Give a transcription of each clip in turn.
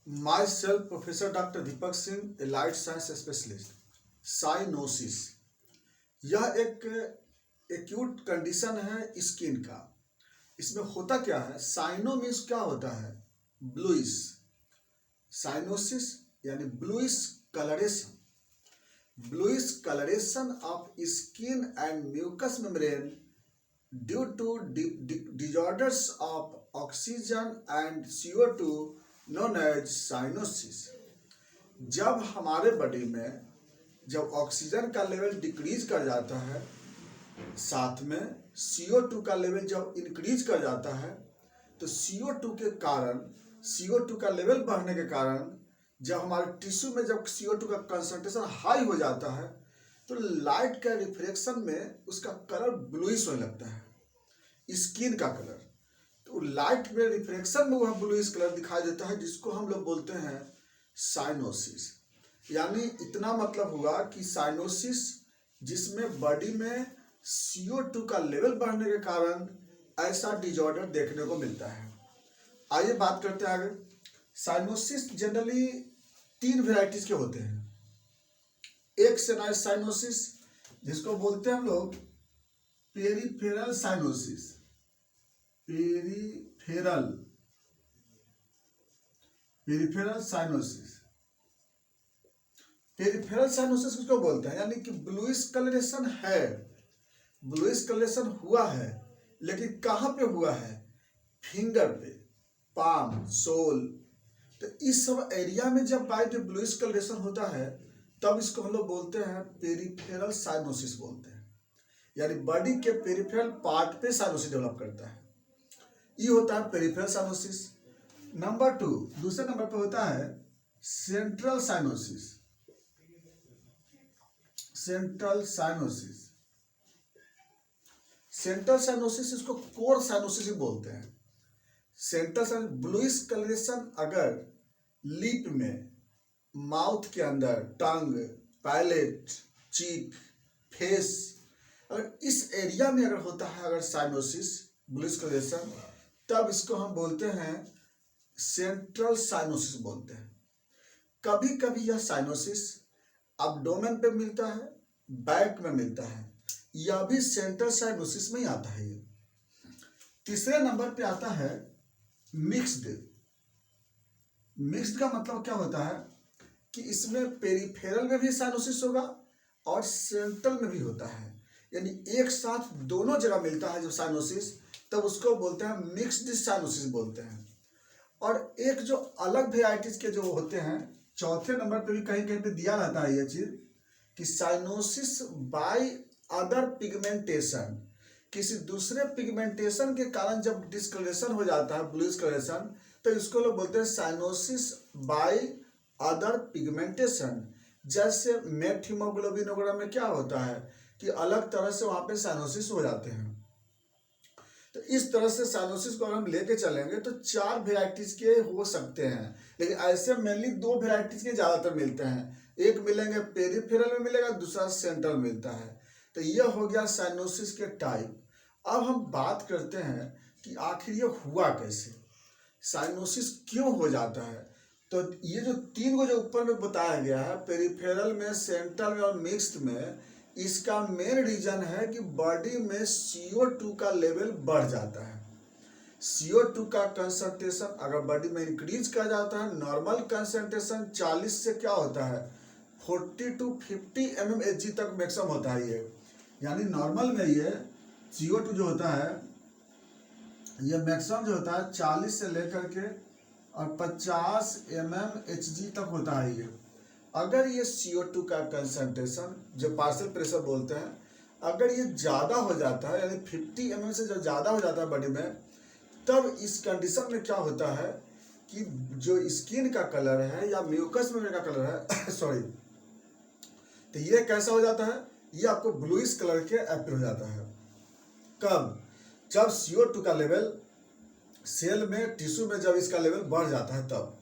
Myself, Professor Dr. Deepak Singh, a light science specialist. Cyanosis यह एक acute condition है skin का। इसमें होता क्या है, साइनो मीन्स क्या होता है, ब्लूइश। साइनोसिस यानी bluish coloration of skin and mucous membrane due to disorders of oxygen and CO2 known as cyanosis. जब हमारे बॉडी में जब ऑक्सीजन का लेवल डिक्रीज कर जाता है, साथ में CO2 का लेवल जब इंक्रीज कर जाता है, तो CO2 का लेवल बढ़ने के कारण जब हमारे टिश्यू में जब CO2 का कंसंट्रेशन हाई हो जाता है, तो लाइट का रिफ्लेक्शन में उसका कलर ब्लूइश होने लगता है, स्किन का कलर। तो लाइट में रिफ्लेक्शन में वह ब्लूइश कलर दिखाई देता है, जिसको हम लोग बोलते हैं साइनोसिस। यानी इतना मतलब हुआ कि साइनोसिस जिसमें बॉडी में CO2 का लेवल बढ़ने के कारण ऐसा डिजॉर्डर देखने को मिलता है। आइए बात करते हैं आगे। साइनोसिस जनरली 3 वेराइटीज के होते हैं। एक साइनोसिस जिसको बोलते हैं हम लोग पेरिफेरल साइनोसिस। पेरिफेरल साइनोसिस किसको बोलते हैं, यानी कि ब्लूइश कलरेशन हुआ है, लेकिन कहाँ पे हुआ है, फिंगर पे, पाम, सोल। तो इस सब एरिया में जब बाइट ब्लूइश कलरेशन होता है, तब इसको हम लोग बोलते हैं पेरिफेरल साइनोसिस बोलते हैं। यानी बॉडी के पेरिफेरल पार्ट पे साइनोसिस डेवलप करता है, ये होता है पेरिफेरल साइनोसिस। नंबर 2, दूसरे नंबर पे होता है सेंट्रल साइनोसिस। सेंट्रल साइनोसिस इसको कोर साइनोसिस बोलते हैं। सेंट्रल ब्लूइश कलरेशन अगर लिप में, माउथ के अंदर, टंग, पैलेट, चीक, फेस, अगर इस एरिया में अगर होता है अगर साइनोसिस ब्लूइश कलरेशन, तब इसको हम बोलते हैं सेंट्रल साइनोसिस बोलते हैं। कभी कभी यह साइनोसिस एब्डोमेन पे मिलता है, बैक में मिलता है, यह भी सेंट्रल साइनोसिस में ही आता है। ये तीसरे नंबर पे आता है मिक्स्ड का मतलब क्या होता है कि इसमें पेरिफेरल में भी साइनोसिस होगा और सेंट्रल में भी होता है, यानी एक साथ दोनों जगह मिलता है जब साइनोसिस, तब उसको बोलते हैं मिक्स्ड साइनोसिस बोलते हैं। और एक जो अलग वेराइटीज के जो होते हैं, चौथे नंबर पे भी कहीं कहीं पे दिया रहता है ये चीज कि साइनोसिस बाय अदर पिगमेंटेशन, किसी दूसरे पिगमेंटेशन के कारण जब डिस्कलरेशन हो जाता है, ब्लूइश कलरेशन, तो इसको लोग बोलते हैं साइनोसिस बाय अदर पिगमेंटेशन। जैसे मेथ हीमोग्लोबिन वगैरह में क्या होता है कि अलग तरह से वहां पे साइनोसिस हो जाते हैं। तो इस तरह से साइनोसिस को अगर हम लेके चलेंगे तो 4 वेराइटीज के हो सकते हैं, लेकिन ऐसे मेनली 2 वेराइटीज के ज्यादातर मिलते हैं। एक मिलेंगे पेरिफेरल में मिलेगा, दूसरा सेंट्रल मिलता है। तो यह हो गया साइनोसिस के टाइप। अब हम बात करते हैं कि आखिर ये हुआ कैसे, साइनोसिस क्यों हो जाता है। तो ये जो 3 को जो ऊपर में बताया गया है, पेरिफेरल में, सेंट्रल में और मिक्स्ड में, इसका मेन रीजन है कि बॉडी में CO2 का लेवल बढ़ जाता है। CO2 का कंसंट्रेशन अगर बॉडी में इंक्रीज कर जाता है, नॉर्मल कंसंट्रेशन 40 से क्या होता है 40 to 50 mmHg तक मैक्सिमम होता है ये। यानी नॉर्मल में ये CO2 जो होता है, ये मैक्सिमम जो होता है 40 से लेकर के और 50 mmHg तक होता है ये। अगर ये CO2 का कंसंट्रेशन जो पार्शियल प्रेशर बोलते हैं, अगर ये ज़्यादा हो जाता है, यानी 50 mm से जो ज़्यादा हो जाता है बॉडी में, तब इस कंडीशन में क्या होता है कि जो स्किन का कलर है या म्यूकस मेम्ब्रेन का कलर है सॉरी, तो ये कैसा हो जाता है, ये आपको ब्लूइश कलर के अपीयर हो जाता है। कब, जब CO2 का लेवल सेल में, टिश्यू में जब इसका लेवल बढ़ जाता है तब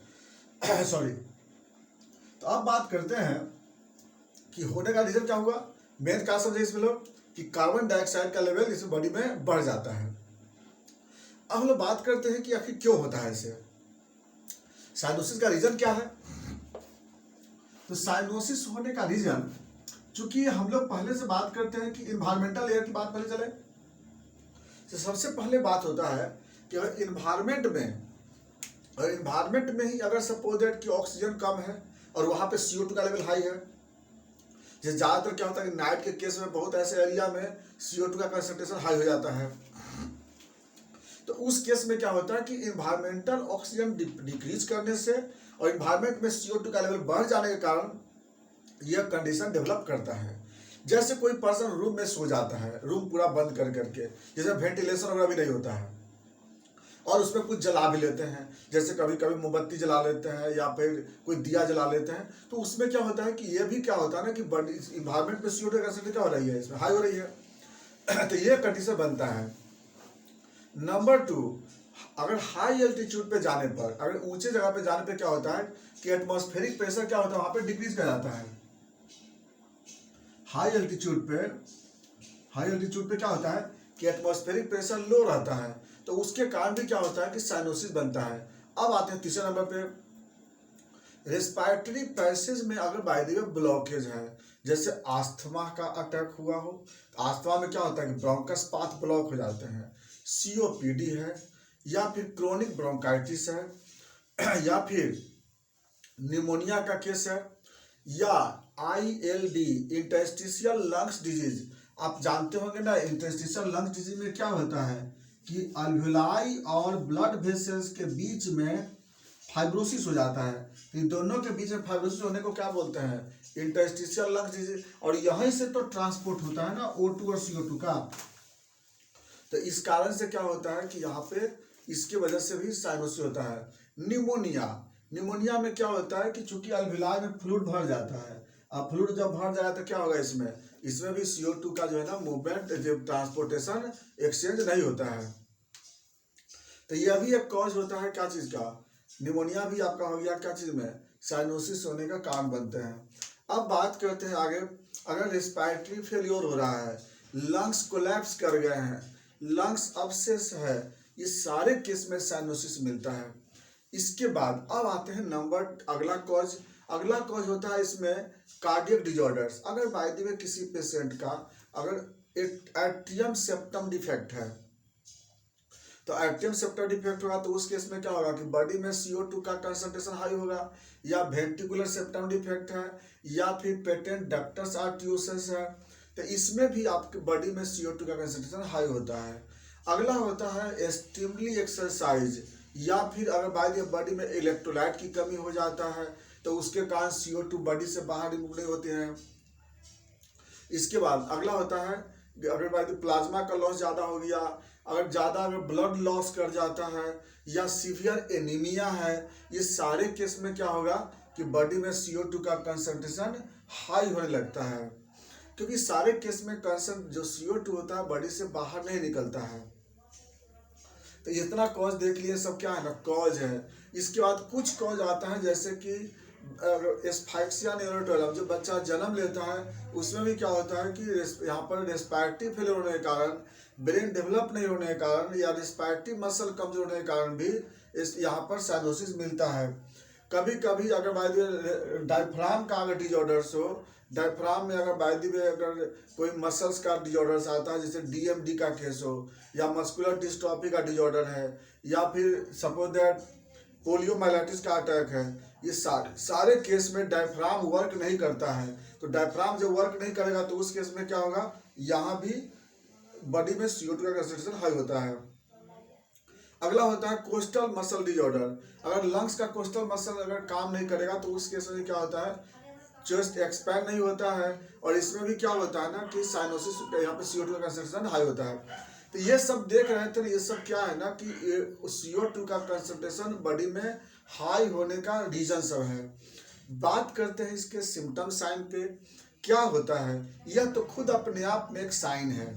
सॉरी। तो अब बात करते हैं कि होने का रीजन क्या हुआ। मेन क्या समझे इसमें लोग कि कार्बन डाइऑक्साइड का लेवल इस बॉडी में बढ़ जाता है। अब हम लोग बात करते हैं कि आखिर क्यों होता है ऐसे। साइनोसिस का रीजन क्या है? तो साइनोसिस होने का रीजन, चूंकि हम लोग पहले से बात करते हैं कि इन्वायरमेंटल एयर की बात पहले चले, तो सबसे पहले बात होता है कि अगर इन्वायरमेंट में ही अगर सपोज दैट कि ऑक्सीजन कम है और वहाँ पे CO2 का लेवल हाई है, जैसे ज़्यादातर क्या होता है कि नाइट के केस में बहुत ऐसे एरिया में CO2 का कंसंट्रेशन हाई हो जाता है, तो उस केस में क्या होता है कि इन्वायरमेंटल ऑक्सीजन डिक्रीज करने से और इन्वायरमेंट में CO2 का लेवल बढ़ जाने के कारण यह कंडीशन डेवलप करता है। जैसे कोई पर्सन रूम में सो जाता है, रूम पूरा बंद कर करके, जैसे वेंटिलेशन वगैरह भी नहीं होता है, और उसमें कुछ जला भी लेते हैं, जैसे कभी कभी मोमबत्ती जला लेते हैं या फिर कोई दिया जला लेते हैं, तो उसमें क्या होता है कि ये भी क्या होता है ना कि इन्वायरमेंट में CO2 कंसंट्रेशन क्या हो रही है, इसमें हाई हो रही है। तो ये कंडीशन बनता है। नंबर 2, अगर हाई एल्टीट्यूड पे जाने पर, अगर ऊंचे जगह पे जाने पे क्या होता है कि एटमॉस्फेरिक प्रेशर क्या होता है वहां पे डिक्रीज कर जाता है। हाई एल्टीट्यूड पे क्या होता है कि एटमॉस्फेरिक प्रेशर लो रहता है, तो उसके कारण भी क्या होता है कि साइनोसिस बनता है। अब आते हैं तीसरे नंबर पे, रेस्पिरेटरी पैसेज में अगर बाय द वे ब्लॉकेज है, जैसे आस्थमा का अटैक हुआ हो, आस्थमा में क्या होता है कि ब्रोंकस पाथ ब्लॉक हो जाते हैं, COPD है, या फिर क्रोनिक ब्रोंकाइटिस है, या फिर निमोनिया का केस है, या ILD इंटरस्टिशियल लंग्स डिजीज। आप जानते होंगे ना, इंटरस्टिशियल लंग्स डिजीज में क्या होता है कि अल्वेलाई और ब्लड वेसल्स के बीच में फाइब्रोसिस हो जाता है, तो इन दोनों के बीच में फाइब्रोसिस होने को क्या बोलते हैं, इंटरस्टिशियल लंग्स डिजीज। और यहीं से तो ट्रांसपोर्ट होता है ना O2 और CO2 का, तो इस कारण से क्या होता है कि यहाँ पे इसकी वजह से भी साइनोसिस होता है। निमोनिया में क्या होता है कि चूंकि अल्वेलाई में फ्लूइड भर जाता है, अब फ्लूइड जब भर जाए तो क्या होगा, इसमें भी CO2 का जो है ना मूवमेंट, जो ट्रांसपोर्टेशन एक्सचेंज नहीं होता है, तो यह भी एक कॉज होता है क्या चीज का, निमोनिया भी आपका हो गया क्या चीज में, साइनोसिस होने का कारण बनते हैं। अब बात करते हैं आगे, अगर रेस्पिरेटरी फेलियर हो रहा है, लंग्स कोलैप्स कर गए हैं, लंग्स अब्सेस है, ये सारे केस में साइनोसिस मिलता है। इसके बाद अब आते हैं अगला कॉज होता है इसमें कार्डियक डिजॉर्डर्स। अगर बाय द वे किसी पेशेंट का अगर एट्रियम सेप्टम डिफेक्ट है, तो एट्रियम सेप्टम डिफेक्ट होगा तो उस केस में क्या होगा कि बॉडी में CO2 का कंसंट्रेशन हाई होगा, या वेंट्रिकुलर सेप्टम डिफेक्ट है, या फिर पेटेंट डक्टस आर्टियोसिस है, तो इसमें भी आपके बॉडी में CO2 का कंसंट्रेशन हाई होता है। अगला होता है स्टिमुली एक्सरसाइज, या फिर अगर बॉडी में इलेक्ट्रोलाइट की कमी हो जाता है तो उसके कारण CO2 बॉडी से बाहर रिमूव नहीं होते हैं। इसके बाद अगला होता है अगर प्लाज्मा का लॉस ज़्यादा हो गया, अगर ब्लड लॉस कर जाता है, या सीवियर एनीमिया है, ये सारे केस में क्या होगा कि बॉडी में CO2 का कंसंट्रेशन हाई होने लगता है, क्योंकि सारे केस में जो CO2 होता है बॉडी से बाहर नहीं निकलता है। तो इतना कॉज देख लिए, सब क्या है ना कॉज है। इसके बाद कुछ कॉज आता है, जैसे कि एस्फाइक्सिया न्यूरोटोलम, जो बच्चा जन्म लेता है उसमें भी क्या होता है कि यहाँ पर रेस्पिरेटरी फेलियर होने के कारण, ब्रेन डेवलप नहीं होने के कारण, या रेस्पिरेटरी मसल कमजोर होने के कारण भी यहाँ पर साइनोसिस मिलता है। कभी कभी अगर डायफ्राम का अगर डिजॉर्डर्स हो, डायफ्राम में अगर कोई मसल्स का डिजॉर्डर्स आता है, जैसे DMD का केस हो, या मस्कुलर डिस्ट्रॉफी का डिजॉर्डर है, या फिर सपोज दैट पोलियोमाइलाइटिस का अटैक है, ये सारे केस में डायफ्राम वर्क नहीं करता है। तो डायफ्राम जब वर्क नहीं करेगा तो उस केस में क्या होगा, यहाँ भी बॉडी में CO2 का कंसंट्रेशन हाई होता है। अगला होता है कोस्टल मसल डिजॉर्डर। अगर लंग्स का कोस्टल मसल अगर काम नहीं करेगा तो उस केस में क्या होता है, चेस्ट एक्सपैंड नहीं होता है, और इसमें भी क्या होता है ना कि साइनोसिस, यहाँ पे CO2 का कंसंट्रेशन हाई होता है। तो ये सब देख रहे थे, ये सब क्या है ना कि CO2 का कंसंट्रेशन बॉडी में हाई होने का रीजन सब है। बात करते हैं इसके सिम्टम साइन पे, क्या होता है, यह तो खुद अपने आप में एक साइन है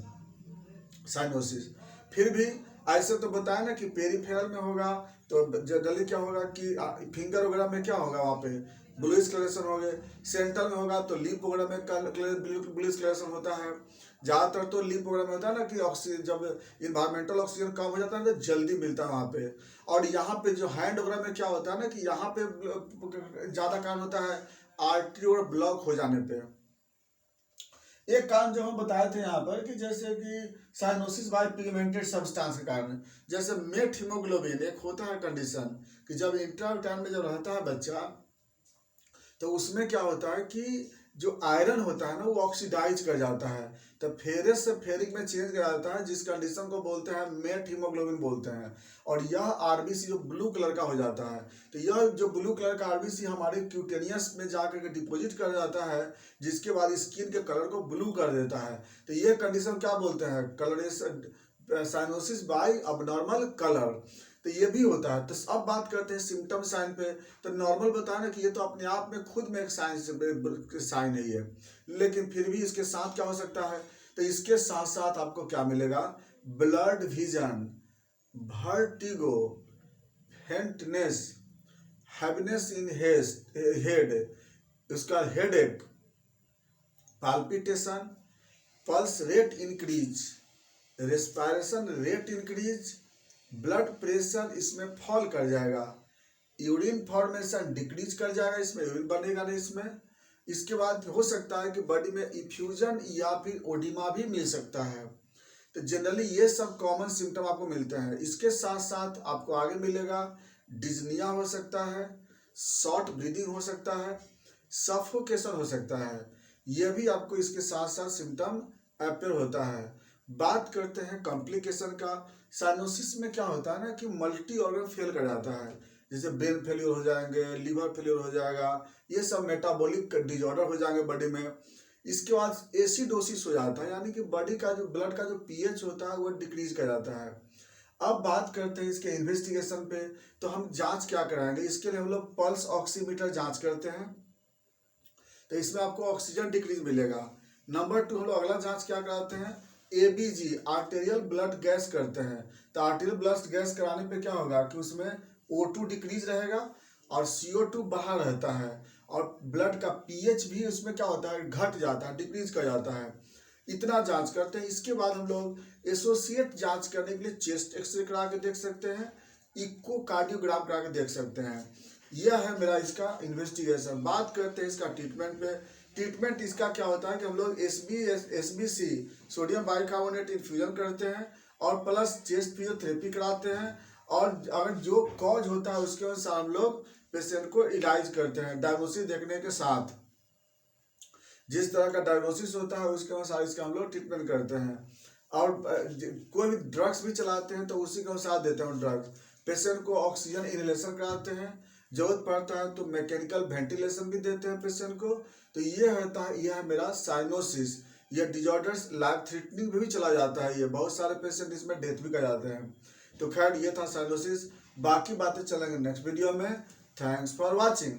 साइनोसिस। फिर भी ऐसे तो बताया ना कि पेरिफेरल में होगा तो जनरली क्या होगा कि फिंगर वगैरह में क्या होगा, वहाँ पे ब्लूइश कलरेशन हो गए, सेंट्रल में होगा तो लिप वगैरह में ब्लूइश कलरेशन होता है, ज़्यादातर तो लीप वगैरह में होता है ना कि ऑक्सीजन, जब इन्वायरमेंटल ऑक्सीजन कम हो जाता है तो जल्दी मिलता है वहाँ पे। और यहाँ पे जो हैंड वगैरह में क्या होता है ना कि यहाँ पे ज़्यादा कारण होता है आर्टरी और ब्लॉक हो जाने पे। एक कारण जो हम बताए थे यहाँ पर कि जैसे कि साइनोसिस बाय पिगमेंटेड सब्सटेंस के कारण, जैसे मेट हीमोग्लोबिन एक होता है कंडीशन कि जब इंटर टाइम में जब रहता है बच्चा तो उसमें क्या होता है कि जो आयरन होता है ना वो ऑक्सीडाइज कर जाता है, तो फेरस से फेरिक में चेंज कर जाता है, जिस कंडीशन को बोलते हैं मेट हीमोग्लोबिन बोलते हैं। और यह आरबीसी जो ब्लू कलर का हो जाता है, तो यह जो ब्लू कलर का आरबीसी हमारे क्यूटेनियस में जाकर के डिपॉजिट कर जाता है, जिसके बाद स्किन के कलर को ब्लू कर देता है। तो यह कंडीशन क्या बोलते हैं, coloration, cyanosis by abnormal colour. तो ये भी होता है। तो अब बात करते हैं सिम्टम साइन पे। तो नॉर्मल बताया ना कि ये तो अपने आप में खुद में एक साइन है ये, लेकिन फिर भी इसके साथ क्या हो सकता है, तो इसके साथ साथ आपको क्या मिलेगा, blurred vision, vertigo, faintness, heaviness in head, उसका headache, palpitation, pulse rate increase, respiration rate increase, blood pressure इसमें फॉल कर जाएगा, यूरिन फॉर्मेशन डिक्रीज कर जाएगा, इसमें यूरिन बनेगा नहीं इसमें। इसके बाद हो सकता है कि बॉडी में इफ्यूजन या फिर ओडिमा भी मिल सकता है। तो जनरली ये सब कॉमन सिम्टम आपको मिलते हैं। इसके साथ साथ आपको आगे मिलेगा डिजनिया हो सकता है, शॉर्ट ब्रीदिंग हो सकता है, सफोकेशन हो सकता है, यह भी आपको इसके साथ साथ सिम्टम अपेयर होता है। बात करते हैं कॉम्प्लिकेशन का। साइनोसिस में क्या होता है ना कि मल्टी ऑर्गन फेल कर जाता है, जैसे ब्रेन फेलियर हो जाएंगे, लिवर फेलियर हो जाएगा, ये सब मेटाबॉलिक डिजॉर्डर हो जाएंगे बॉडी में। इसके बाद एसिडोसिस हो जाता है, यानी कि बॉडी का जो ब्लड का जो पीएच होता है वो डिक्रीज कर जाता है। अब बात करते हैं इसके इन्वेस्टिगेशन पे। तो हम जांच क्या कराएंगे, इसके लिए हम लोग पल्स ऑक्सीमीटर जांच करते हैं, तो इसमें आपको ऑक्सीजन डिक्रीज मिलेगा। नंबर 2 हम लोग अगला जांच क्या कराते हैं, एबीजी, आर्टेरियल ब्लड गैस करते हैं। तो आर्टेरियल ब्लड गैस कराने पे क्या होगा कि उसमें O2 डिक्रीज रहेगा और CO2 बाहर रहता है, और ब्लड का पीएच भी उसमें क्या होता है, घट जाता है, डिक्रीज कर जाता है। इतना जांच करते हैं। इसके बाद हम लोग एसोसिएट जांच करने के लिए चेस्ट एक्सरे करा के देख सकते हैं, इको कार्डियोग्राम करा के देख सकते हैं। यह है मेरा इसका इन्वेस्टिगेशन। बात करते हैं इसका ट्रीटमेंट पे। ट्रीटमेंट इसका क्या होता है कि हम लोग SBC सोडियम बाइकार्बोनेट इन्फ्यूजन करते हैं और प्लस चेस्ट फिजियोथेरेपी कराते हैं, और अगर जो कॉज होता है उसके अनुसार हम लोग पेशेंट को इलाज करते हैं डायग्नोसिस देखने के साथ। जिस तरह का डायग्नोसिस होता है उसके अनुसार इसका हम लोग ट्रीटमेंट करते हैं, और कोई भी ड्रग्स भी चलाते हैं तो उसी के अनुसार देते हैं ड्रग्स। पेशेंट को ऑक्सीजन इनहेलेशन कराते हैं, जरूरत पड़ता है तो मैकेनिकल वेंटिलेशन भी देते हैं पेशेंट को। तो ये होता है, यह है मेरा साइनोसिस। यह डिजॉर्डर्स लाइफ थ्रेटनिंग भी चला जाता है, ये बहुत सारे पेशेंट इसमें डेथ भी कर जाते हैं। तो खैर ये था साइनोसिस, बाकी बातें चलेंगे नेक्स्ट वीडियो में। Thanks for watching.